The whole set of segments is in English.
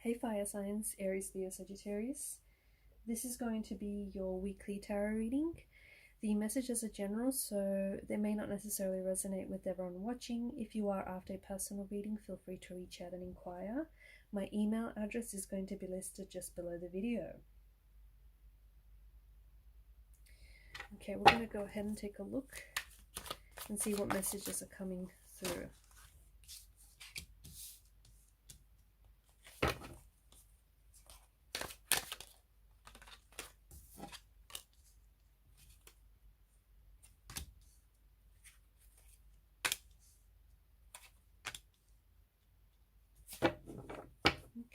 Hey fire signs, Aries, Leo, Sagittarius. This is going to be your weekly tarot reading. The messages are general, so they may not necessarily resonate with everyone watching. If you are after a personal reading, feel free to reach out and inquire. My email address is going to be listed just below the video. Okay, we're going to go ahead and take a look and see what messages are coming through.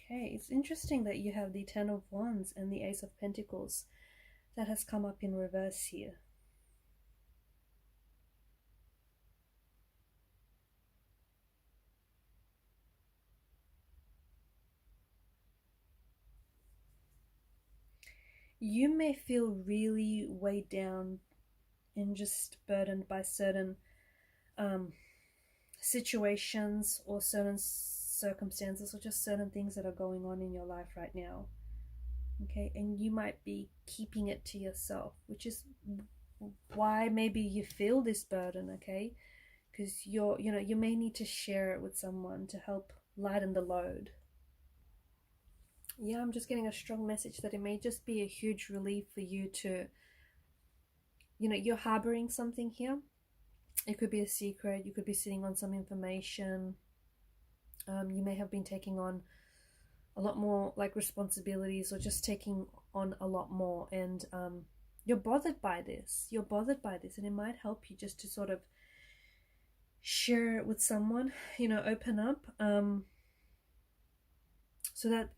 Okay, it's interesting that you have the Ten of Wands and the Ace of Pentacles. That has come up in reverse here. You may feel really weighed down and just burdened by certain situations or certain circumstances or just certain things that are going on in your life right now. Okay, and you might be keeping it to yourself, which is why maybe you feel this burden, okay? Because you may need to share it with someone to help lighten the load. Yeah, I'm just getting a strong message that it may just be a huge relief for you to, you're harboring something here. It could be a secret, you could be sitting on some information. You may have been taking on a lot more like responsibilities or just taking on a lot more, and you're bothered by this. And it might help you just to sort of share it with someone, open up, so that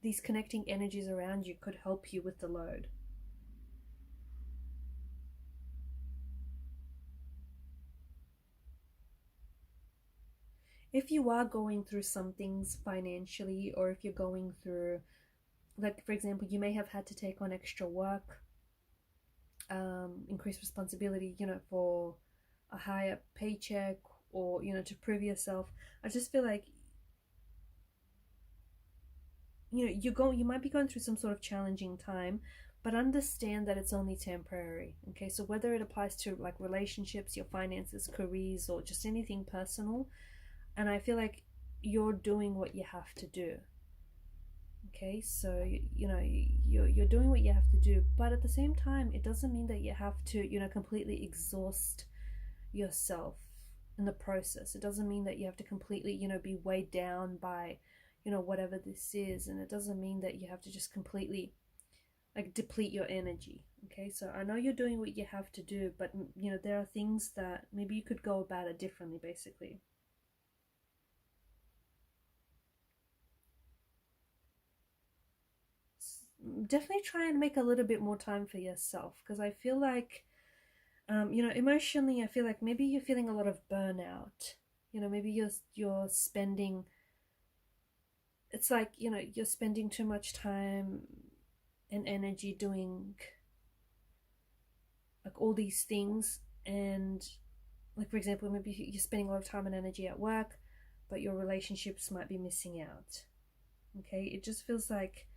these connecting energies around you could help you with the load. If you are going through some things financially, or if you're going through, like for example, you may have had to take on extra work, increased responsibility, for a higher paycheck, or to prove yourself. I just feel like you might be going through some sort of challenging time, but understand that it's only temporary. Okay, so whether it applies to like relationships, your finances, careers, or just anything personal, and I feel like you're doing what you have to do. Okay, so you're doing what you have to do, but at the same time, it doesn't mean that you have to completely exhaust yourself in the process. It doesn't mean that you have to completely be weighed down by whatever this is, and it doesn't mean that you have to just completely like deplete your energy. Okay, so I know you're doing what you have to do, but there are things that maybe you could go about it differently, basically. Definitely try and make a little bit more time for yourself, because I feel like emotionally, I feel like maybe you're feeling a lot of burnout. Maybe you're spending, it's like you're spending too much time and energy doing like all these things, and like for example, maybe you're spending a lot of time and energy at work, but your relationships might be missing out. Okay, it just feels like,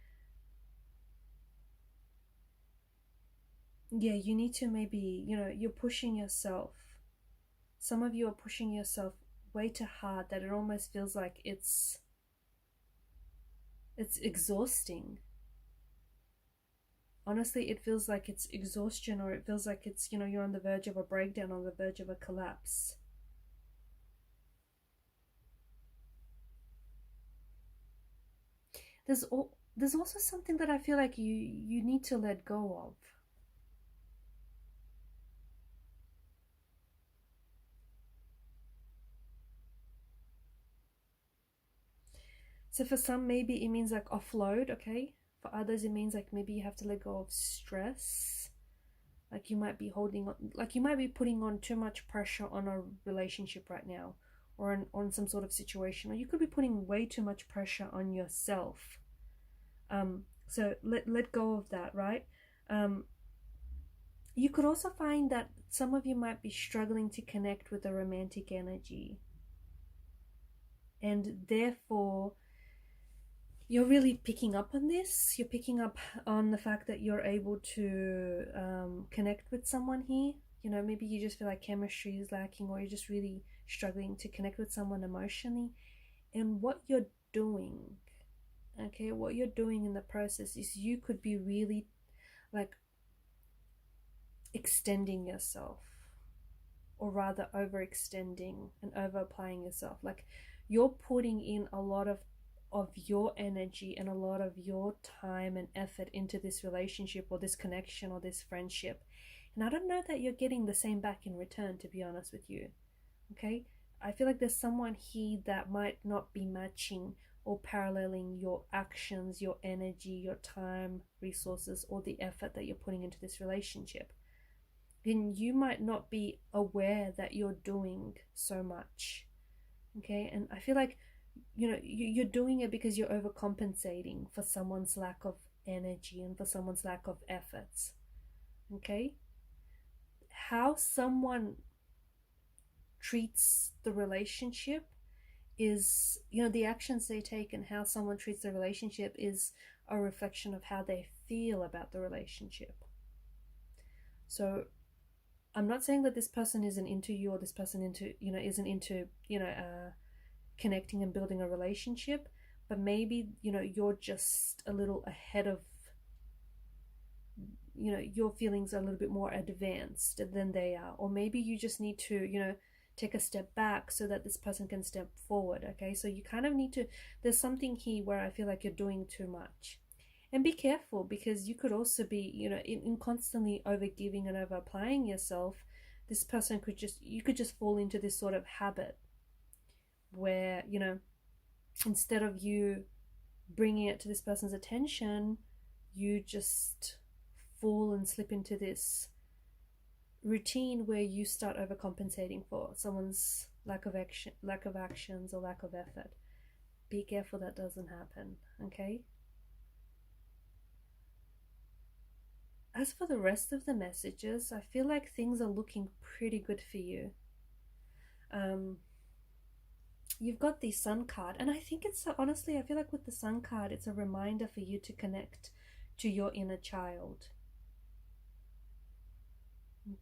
yeah, you need to maybe, you're pushing yourself. Some of you are pushing yourself way too hard, that it almost feels like it's exhausting. Honestly, it feels like it's exhaustion, or it feels like it's, you're on the verge of a breakdown, on the verge of a collapse. There's also something that I feel like you need to let go of. So for some, maybe it means like offload, okay? For others, it means like maybe you have to let go of stress. Like you might be holding on, like you might be putting on too much pressure on a relationship right now, or on some sort of situation, or you could be putting way too much pressure on yourself. So let go of that, right? You could also find that some of you might be struggling to connect with a romantic energy, and therefore you're really picking up on this. You're picking up on the fact that you're able to connect with someone here. You know, maybe you just feel like chemistry is lacking, or you're just really struggling to connect with someone emotionally. And what you're doing, okay, what you're doing in the process is you could be really like extending yourself, or rather overextending and over applying yourself. Like you're putting in a lot of your energy and a lot of your time and effort into this relationship or this connection or this friendship, and I don't know that you're getting the same back in return, to be honest with you. Okay, I feel like there's someone here that might not be matching or paralleling your actions, your energy, your time, resources, or the effort that you're putting into this relationship. Then you might not be aware that you're doing so much. Okay, and I feel like, you know, you're doing it because you're overcompensating for someone's lack of energy and for someone's lack of efforts. Okay, how someone treats the relationship is, you know, the actions they take and how someone treats the relationship is a reflection of how they feel about the relationship. So I'm not saying that this person isn't into you, or this person isn't into connecting and building a relationship, but maybe, you know, you're just a little ahead of, you know, your feelings are a little bit more advanced than they are, or maybe you just need to, you know, take a step back so that this person can step forward. Okay, so you kind of need to, there's something here where I feel like you're doing too much. And be careful, because you could also be, you know, in constantly over giving and over applying yourself, this person could just, you could just fall into this sort of habit where, you know, instead of you bringing it to this person's attention, you just fall and slip into this routine where you start overcompensating for someone's lack of actions, or lack of effort. Be careful that doesn't happen. Okay, as for the rest of the messages, I feel like things are looking pretty good for you. You've got the Sun card, and I think it's, honestly, I feel like with the Sun card, it's a reminder for you to connect to your inner child.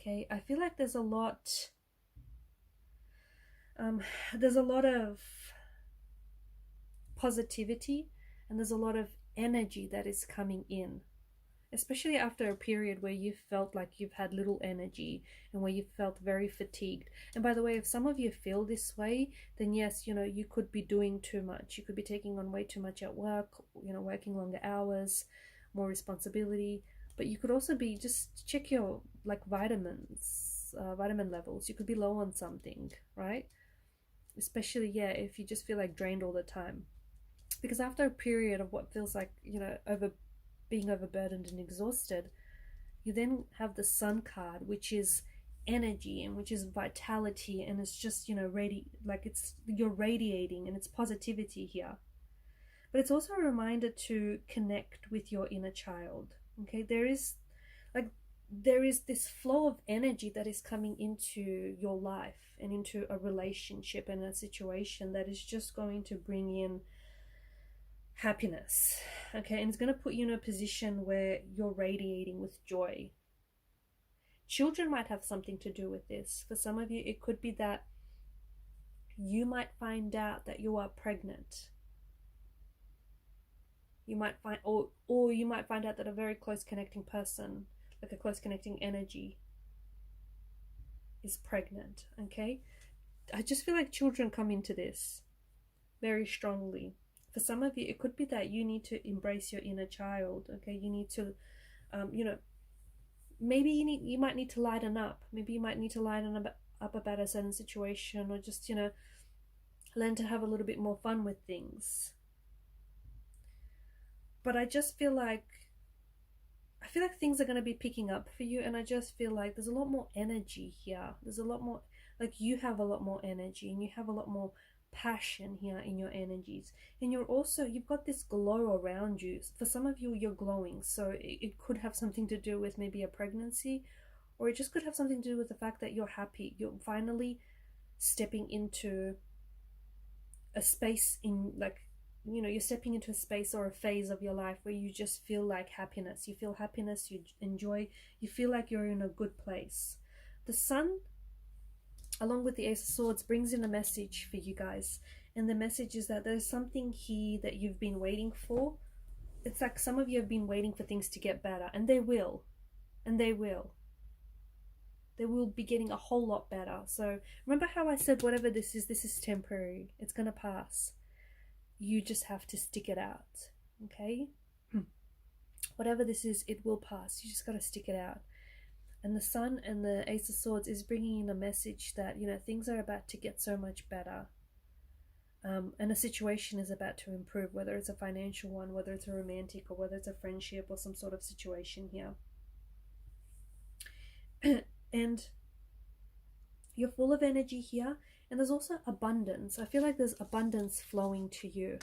Okay, I feel like there's a lot of positivity, and there's a lot of energy that is coming in, especially after a period where you felt like you've had little energy and where you felt very fatigued. And by the way, if some of you feel this way, then yes, you know, you could be doing too much. You could be taking on way too much at work, you know, working longer hours, more responsibility. But you could also be, just check your like vitamin levels. You could be low on something, right? Especially, yeah, if you just feel like drained all the time. Because after a period of what feels like, you know, being overburdened and exhausted, you then have the Sun card, which is energy and which is vitality, and it's just, you know, you're radiating, and it's positivity here. But it's also a reminder to connect with your inner child. Okay, there is this flow of energy that is coming into your life and into a relationship and a situation that is just going to bring in happiness. Okay, and it's going to put you in a position where you're radiating with joy. Children might have something to do with this. For some of you, it could be that you might find out that you are pregnant. You might find, or you might find out that a very close connecting person, like a close connecting energy, is pregnant. Okay, I just feel like children come into this very strongly. For some of you, it could be that you need to embrace your inner child. Okay, you need to, you know, maybe you might need to lighten up. Maybe you might need to lighten up about a certain situation, or just, you know, learn to have a little bit more fun with things. But I feel like things are going to be picking up for you, and I just feel like there's a lot more energy here. There's a lot more, like, you have a lot more energy, and you have a lot more passion here in your energies, and you've got this glow around you. For some of you, you're glowing, so it could have something to do with maybe a pregnancy, or it just could have something to do with the fact that you're happy. You're finally stepping into a space in, like, you know, you're stepping into a space or a phase of your life where you just feel like happiness. You feel happiness, you enjoy, you feel like you're in a good place. The sun, along with the Ace of Swords, brings in a message for you guys. And the message is that there's something here that you've been waiting for. It's like some of you have been waiting for things to get better, and they will. And they will. They will be getting a whole lot better. So remember how I said whatever this is temporary. It's going to pass. You just have to stick it out. Okay? Whatever this is, it will pass. You just got to stick it out. And the Sun and the Ace of Swords is bringing in a message that, you know, things are about to get so much better. And a situation is about to improve, whether it's a financial one, whether it's a romantic, or whether it's a friendship or some sort of situation here. And you're full of energy here. And there's also abundance. I feel like there's abundance flowing to you.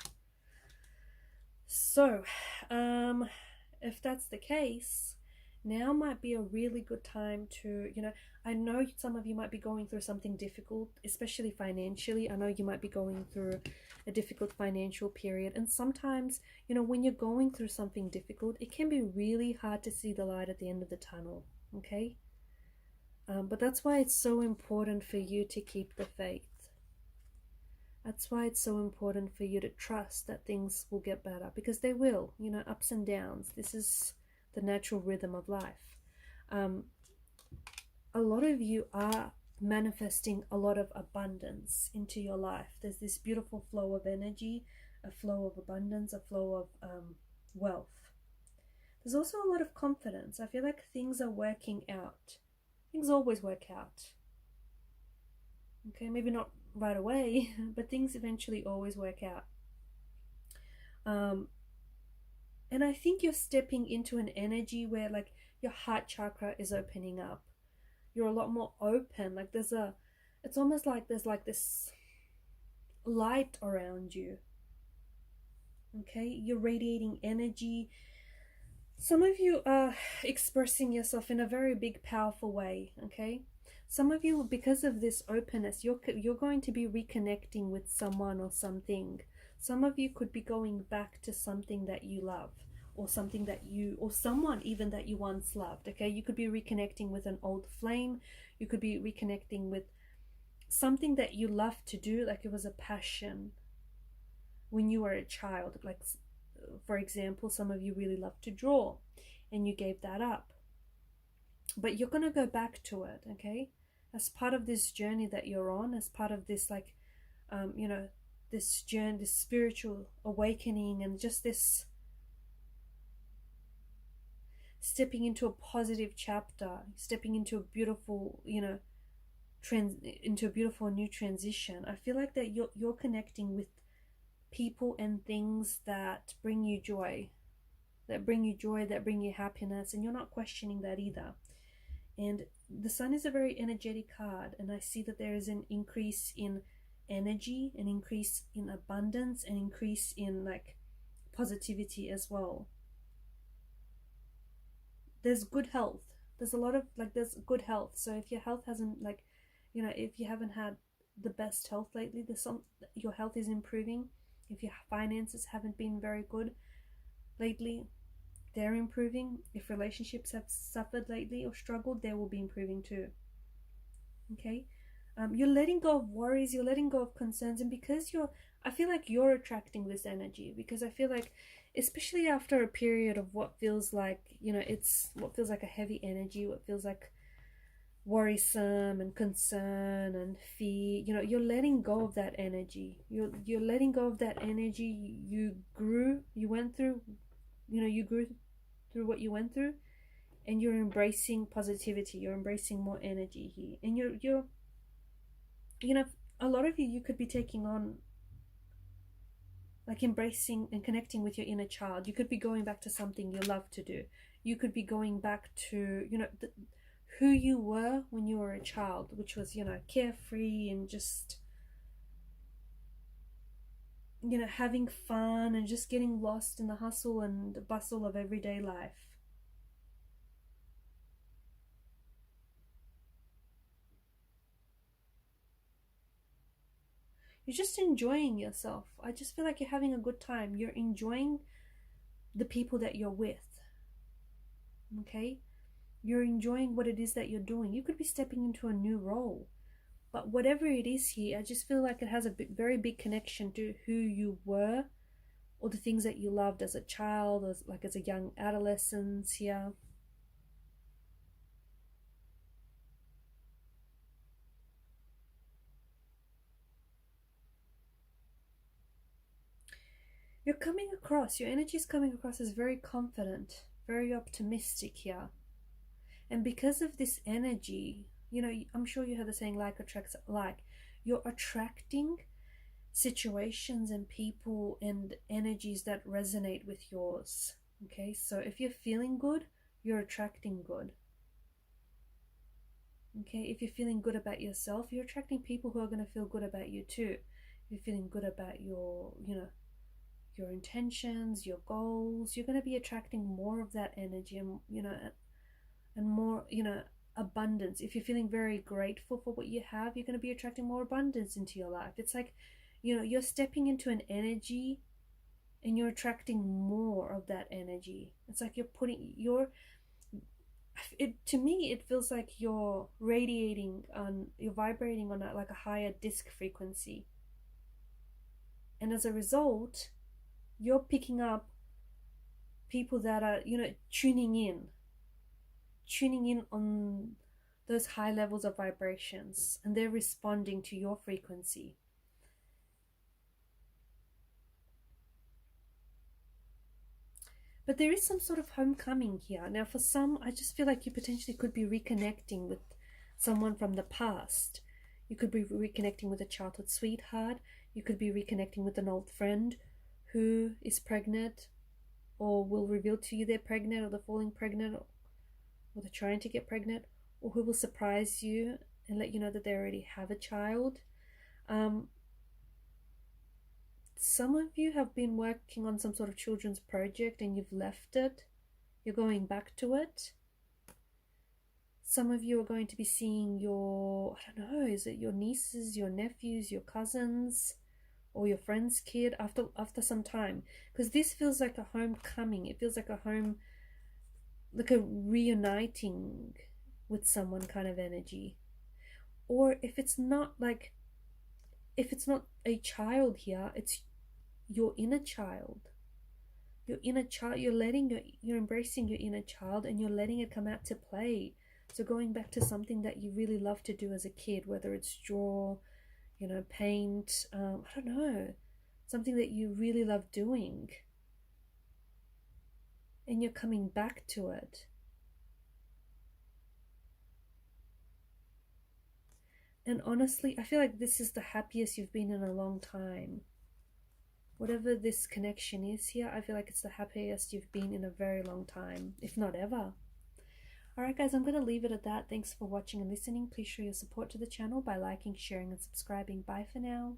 So, if that's the case, now might be a really good time to, you know, I know some of you might be going through something difficult, especially financially. I know you might be going through a difficult financial period. And sometimes, you know, when you're going through something difficult, it can be really hard to see the light at the end of the tunnel, okay? But that's why it's so important for you to keep the faith. That's why it's so important for you to trust that things will get better, because they will, you know, ups and downs. This is the natural rhythm of life. A lot of you are manifesting a lot of abundance into your life. There's this beautiful flow of energy, a flow of abundance, a flow of wealth. There's also a lot of confidence. I feel like things are working out. Things always work out. Okay, maybe not right away, but things eventually always work out. And I think you're stepping into an energy where, like, your heart chakra is opening up. You're a lot more open. Like it's almost like there's like this light around you. Okay, you're radiating energy. Some of you are expressing yourself in a very big, powerful way. Okay, some of you, because of this openness, you're going to be reconnecting with someone or something. Some of you could be going back to something that you love, or something that you, or someone even that you once loved. Okay, you could be reconnecting with an old flame. You could be reconnecting with something that you loved to do, like it was a passion when you were a child. Like, for example, some of you really love to draw and you gave that up, but you're going to go back to it, okay, as part of this journey that you're on, as part of this, like, you know, this journey, this spiritual awakening, and just this stepping into a positive chapter, stepping into a beautiful, you know, into a beautiful new transition. I feel like that you're connecting with people and things that bring you joy, that bring you happiness, and you're not questioning that either. And the Sun is a very energetic card, and I see that there is an increase in energy, an increase in abundance, an increase in, like, positivity as well. There's good health. There's a lot of, like, there's good health. So if your health hasn't, like, you know, if you haven't had the best health lately, your health is improving. If your finances haven't been very good lately, they're improving. If relationships have suffered lately or struggled, they will be improving too. Okay? You're letting go of worries, you're letting go of concerns, and because I feel like you're attracting this energy, because I feel like, especially after a period of what feels like, you know, it's what feels like a heavy energy, what feels like worrisome and concern and fear, you know, you're letting go of that energy. You're letting go of that energy. You went through, you know, you grew through what you went through, and you're embracing positivity. You're embracing more energy here, and you're you know, a lot of you could be taking on, like, embracing and connecting with your inner child. You could be going back to something you love to do. You could be going back to, you know, who you were when you were a child, which was, you know, carefree and just, you know, having fun and just getting lost in the hustle and the bustle of everyday life. You're just enjoying yourself. I just feel like you're having a good time. You're enjoying the people that you're with. Okay? You're enjoying what it is that you're doing. You could be stepping into a new role. But whatever it is here, I just feel like it has a very big connection to who you were, or the things that you loved as a child, or like as a young adolescent here. You're coming across, your energy is coming across as very confident, very optimistic here. And because of this energy, you know, I'm sure you heard the saying, like attracts like. You're attracting situations and people and energies that resonate with yours. Okay, so if you're feeling good, you're attracting good. Okay, if you're feeling good about yourself, you're attracting people who are going to feel good about you too. If you're feeling good about your, you know, your intentions, your goals, you're going to be attracting more of that energy, and you know, and more, you know, abundance. If you're feeling very grateful for what you have, you're going to be attracting more abundance into your life. It's like, you know, you're stepping into an energy and you're attracting more of that energy. It's like you're putting your, to me it feels like you're radiating on, you're vibrating on like a higher disc frequency, and as a result you're picking up people that are, you know, tuning in on those high levels of vibrations, and they're responding to your frequency. But there is some sort of homecoming here. Now for some, I just feel like you potentially could be reconnecting with someone from the past. You could be reconnecting with a childhood sweetheart. You could be reconnecting with an old friend who is pregnant, or will reveal to you they're pregnant, or they're falling pregnant, or they're trying to get pregnant, or who will surprise you and let you know that they already have a child. Some of you have been working on some sort of children's project and you've left it. You're going back to it. Some of you are going to be seeing your, I don't know, is it your nieces, your nephews, your cousins, or your friend's kid after some time? Because this feels like a homecoming. It feels like a home, like a reuniting with someone kind of energy. Or if it's not like, if it's not a child here, it's your inner child. Your inner child, you're embracing your inner child, and you're letting it come out to play. So going back to something that you really love to do as a kid, whether it's draw, you know, paint, I don't know, something that you really love doing, and you're coming back to it. And honestly, I feel like this is the happiest you've been in a long time. Whatever this connection is here, I feel like it's the happiest you've been in a very long time, if not ever. Alright guys, I'm going to leave it at that. Thanks for watching and listening. Please show your support to the channel by liking, sharing and subscribing. Bye for now.